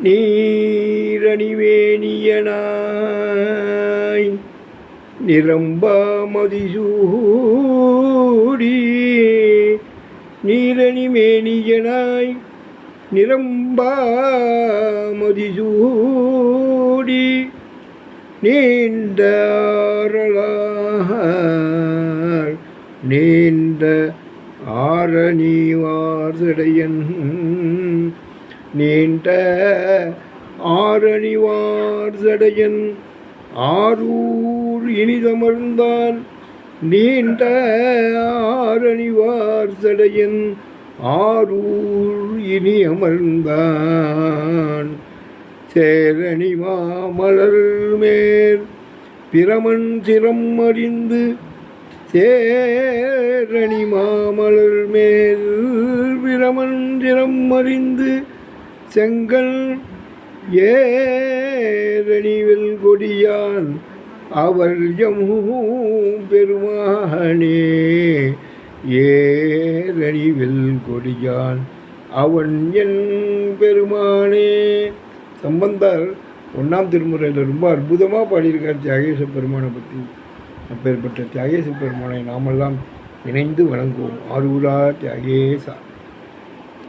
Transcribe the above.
நீரணிவேணியனாய் நிரம்பா மதிசூடி நீரணிமேனியனாய் நிரம்பா மதிசூடி நீண்ட ஆரணிவார்சடையன் நீண்ட ஆரணிவார்சடையன் ஆரூர் இனிதமர்ந்தான் நீண்ட ஆரணிவார்சடையன் ஆரூர் இனி அமர்ந்தான் சேரணி மாமலர் மேல் பிரமன் சிரம் அறிந்து சேரணி மாமலர் மேல் பிரமன் சிரம் அறிந்து செங்கல் ஏரணிவில் கொடியான் அவர் பெருமானே ஏரணிவில் கொடியான் அவன் என் பெருமானே. சம்பந்தர் 1ஆம் திருமுறையில் ரொம்ப அற்புதமாக பாடியிருக்கார் தியாகேச பெருமானை பற்றி. அப்பேற்பட்ட தியாகேச பெருமானை நாமெல்லாம் இணைந்து வணங்குவோம். ஆரூரா தியாகேசா.